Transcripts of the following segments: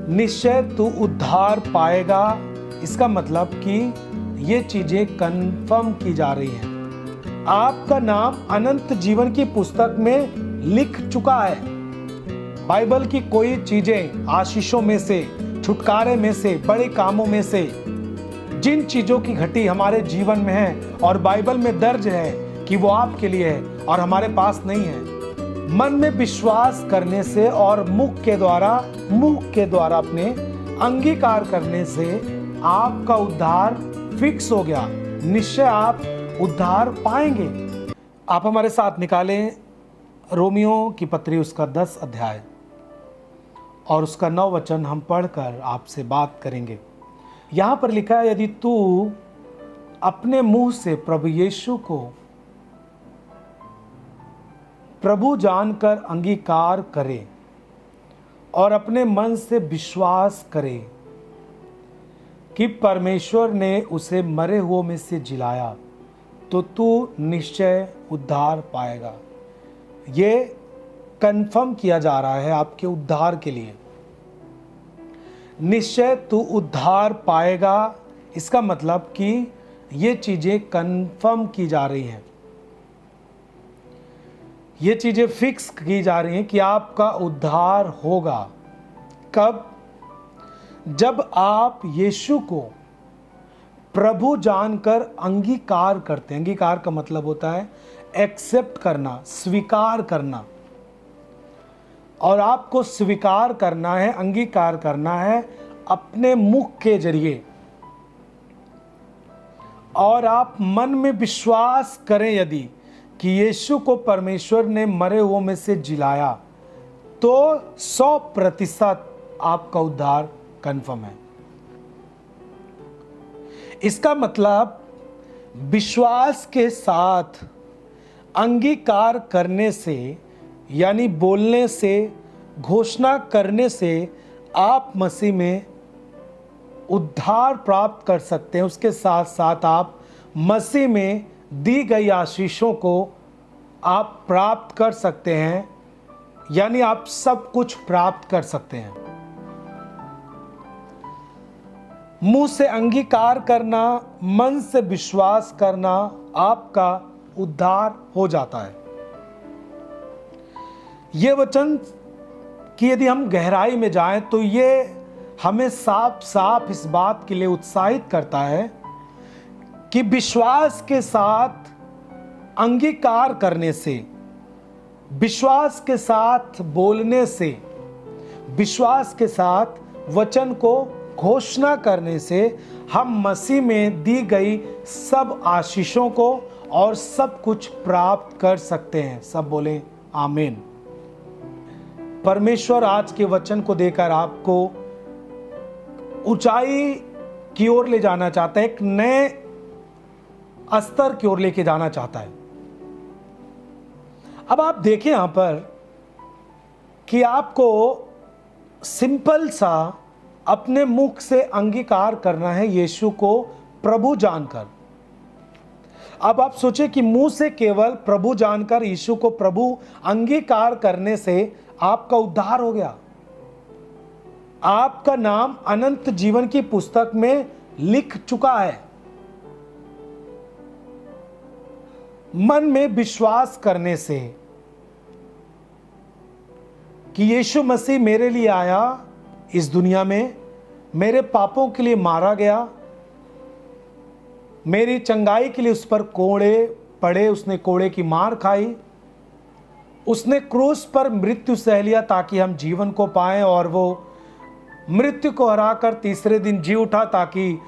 निश्चय तू उद्धार पाएगा। इसका मतलब कि ये चीजें कंफर्म की जा रही हैं। आपका नाम अनंत जीवन की पुस्तक में लिख चुका है। बाइबल की कोई चीजें आशीषों में से, छुटकारे में से, बड़े कामों में से, जिन चीजों की घटी हमारे जीवन में है और बाइबल में दर्ज है कि वो आपके लिए है और हमारे पास नहीं है, मन में विश्वास करने से और मुख के द्वारा अपने अंगीकार करने से आपका उद्धार फिक्स हो गया। निश्चय आप उद्धार पाएंगे। आप हमारे साथ निकालें रोमियो की पत्री उसका 10 अध्याय और उसका 9 वचन हम पढ़कर आपसे बात करेंगे। यहां पर लिखा है, यदि तू अपने मुंह से प्रभु यीशु को प्रभु जानकर अंगीकार करे और अपने मन से विश्वास करे कि परमेश्वर ने उसे मरे हुओं में से जिलाया, तो तू निश्चय उद्धार पाएगा। ये कंफर्म किया जा रहा है आपके उद्धार के लिए। निश्चय तू उद्धार पाएगा, इसका मतलब कि ये चीजें कंफर्म की जा रही हैं। ये चीजें फिक्स की जा रही हैं कि आपका उद्धार होगा। कब? जब आप यीशु को प्रभु जानकर अंगीकार करते हैं। अंगीकार का मतलब होता है एक्सेप्ट करना, स्वीकार करना। और आपको स्वीकार करना है, अंगीकार करना है अपने मुख के जरिए, और आप मन में विश्वास करें यदि कि यीशु को परमेश्वर ने मरे हुओं में से जिलाया, तो 100% आपका उद्धार कंफर्म है। इसका मतलब विश्वास के साथ अंगीकार करने से, यानी बोलने से, घोषणा करने से आप मसीह में उद्धार प्राप्त कर सकते हैं। उसके साथ साथ आप मसीह में दी गई आशीषों को आप प्राप्त कर सकते हैं, यानी आप सब कुछ प्राप्त कर सकते हैं। मुंह से अंगीकार करना, मन से विश्वास करना, आपका उद्धार हो जाता है। यह वचन कि यदि हम गहराई में जाएं तो ये हमें साफ साफ इस बात के लिए उत्साहित करता है कि विश्वास के साथ अंगीकार करने से, विश्वास के साथ बोलने से, विश्वास के साथ वचन को घोषणा करने से हम मसीह में दी गई सब आशीषों को और सब कुछ प्राप्त कर सकते हैं। सब बोले आमीन। परमेश्वर आज के वचन को देकर आपको ऊंचाई की ओर ले जाना चाहता है, एक नए स्तर की ओर लेके जाना चाहता है। अब आप देखें यहां पर कि आपको सिंपल सा अपने मुख से अंगीकार करना है यीशु को प्रभु जानकर। अब आप सोचें कि मुंह से केवल प्रभु जानकर यीशु को प्रभु अंगीकार करने से आपका उद्धार हो गया। आपका नाम अनंत जीवन की पुस्तक में लिख चुका है। मन में विश्वास करने से कि यीशु मसीह मेरे लिए आया इस दुनिया में, मेरे पापों के लिए मारा गया, मेरी चंगाई के लिए उस पर कोड़े पड़े, उसने कोड़े की मार खाई, उसने क्रूस पर मृत्यु सह लिया ताकि हम जीवन को पाएं, और वो मृत्यु को हराकर तीसरे दिन जी उठा ताकि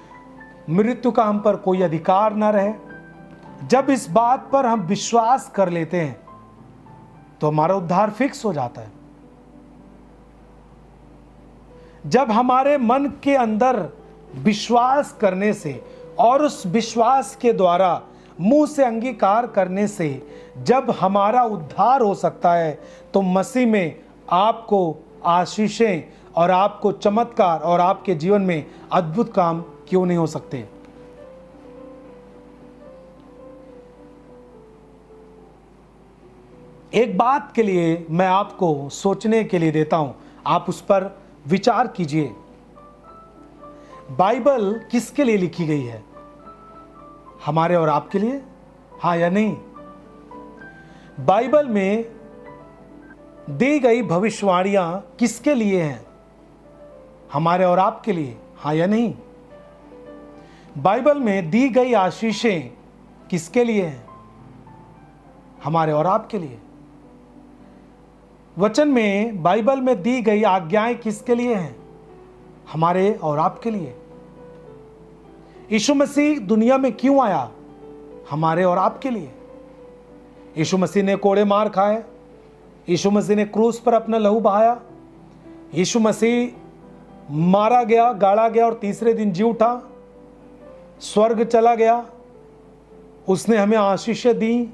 मृत्यु का हम पर कोई अधिकार न रहे। जब इस बात पर हम विश्वास कर लेते हैं तो हमारा उद्धार फिक्स हो जाता है। जब हमारे मन के अंदर विश्वास करने से और उस विश्वास के द्वारा मुंह से अंगीकार करने से जब हमारा उद्धार हो सकता है, तो मसीह में आपको आशीषें और आपको चमत्कार और आपके जीवन में अद्भुत काम क्यों नहीं हो सकते। एक बात के लिए मैं आपको सोचने के लिए देता हूं, आप उस पर विचार कीजिए, बाइबल किसके लिए लिखी गई है? हमारे और आपके लिए, हाँ या नहीं? बाइबल में दी गई भविष्यवाणियां किसके लिए हैं? हमारे और आपके लिए, हाँ या नहीं? बाइबल में दी गई आशीषें किसके लिए हैं? हमारे और आपके लिए। वचन में, बाइबल में दी गई आज्ञाएं किसके लिए हैं? हमारे और आपके लिए। यीशु मसीह दुनिया में क्यों आया? हमारे और आपके लिए। यीशु मसीह ने कोड़े मार खाए, यीशु मसीह ने क्रूस पर अपना लहू बहाया, यीशु मसीह मारा गया, गाड़ा गया और तीसरे दिन जी उठा, स्वर्ग चला गया। उसने हमें आशीषें दी,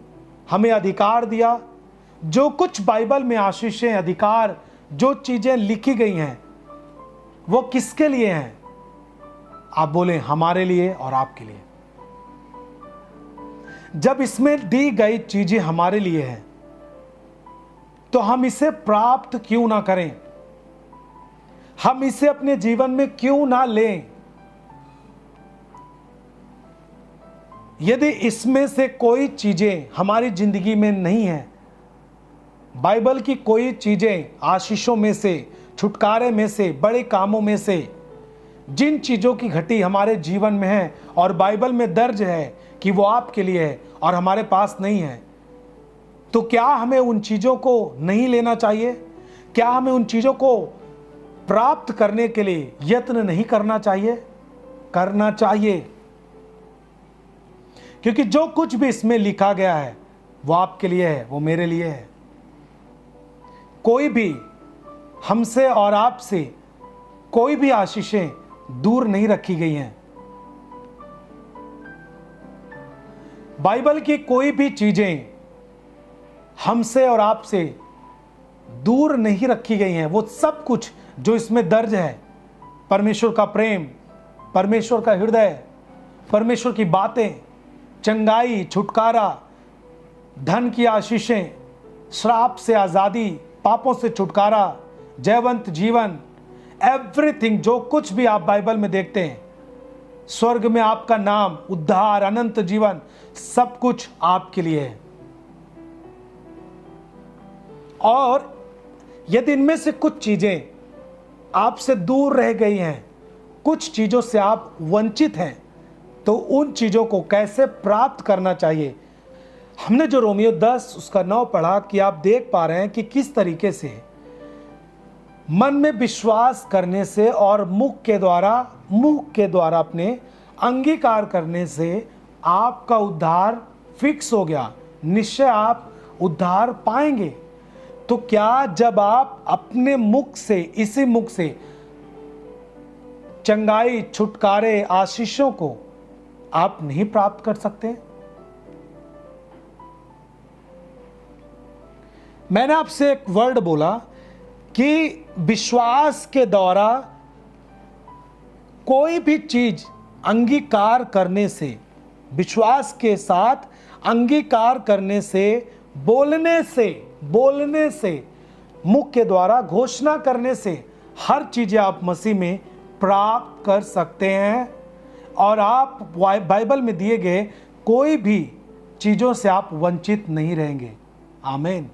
हमें अधिकार दिया। जो कुछ बाइबल में आशीषें, अधिकार, जो चीजें लिखी गई हैं, वो किसके लिए हैं? आप बोले हमारे लिए और आपके लिए। जब इसमें दी गई चीजें हमारे लिए हैं, तो हम इसे प्राप्त क्यों ना करें? हम इसे अपने जीवन में क्यों ना लें? यदि इसमें से कोई चीजें हमारी जिंदगी में नहीं है, बाइबल की कोई चीजें आशीषों में से, छुटकारे में से, बड़े कामों में से, जिन चीजों की घटी हमारे जीवन में है और बाइबल में दर्ज है कि वो आपके लिए है और हमारे पास नहीं है, तो क्या हमें उन चीजों को नहीं लेना चाहिए? क्या हमें उन चीजों को प्राप्त करने के लिए यत्न नहीं करना चाहिए? करना चाहिए, क्योंकि जो कुछ भी इसमें लिखा गया है वो आपके लिए है, वो मेरे लिए है। कोई भी हमसे और आपसे कोई भी आशीषें दूर नहीं रखी गई हैं। बाइबल की कोई भी चीजें हमसे और आपसे दूर नहीं रखी गई हैं। वो सब कुछ जो इसमें दर्ज है, परमेश्वर का प्रेम, परमेश्वर का हृदय, परमेश्वर की बातें, चंगाई, छुटकारा, धन की आशीषें, श्राप से आजादी, पापों से छुटकारा, जयवंत जीवन, एवरीथिंग, जो कुछ भी आप बाइबल में देखते हैं, स्वर्ग में आपका नाम, उद्धार, अनंत जीवन, सब कुछ आपके लिए है। और यदि इनमें से कुछ चीजें आपसे दूर रह गई हैं, कुछ चीजों से आप वंचित हैं, तो उन चीजों को कैसे प्राप्त करना चाहिए? हमने जो रोमियो 10 उसका 9 पढ़ा कि आप देख पा रहे हैं कि किस तरीके से मन में विश्वास करने से और मुख के द्वारा अपने अंगीकार करने से आपका उद्धार फिक्स हो गया। निश्चय आप उद्धार पाएंगे। तो क्या जब आप अपने मुख से, इसी मुख से चंगाई, छुटकारे, आशीषों को आप नहीं प्राप्त कर सकते? मैंने आपसे एक वर्ड बोला कि विश्वास के द्वारा कोई भी चीज अंगीकार करने से, विश्वास के साथ अंगीकार करने से, बोलने से, मुख के द्वारा घोषणा करने से हर चीजें आप मसीह में प्राप्त कर सकते हैं। और आप बाइबल में दिए गए कोई भी चीजों से आप वंचित नहीं रहेंगे। आमीन।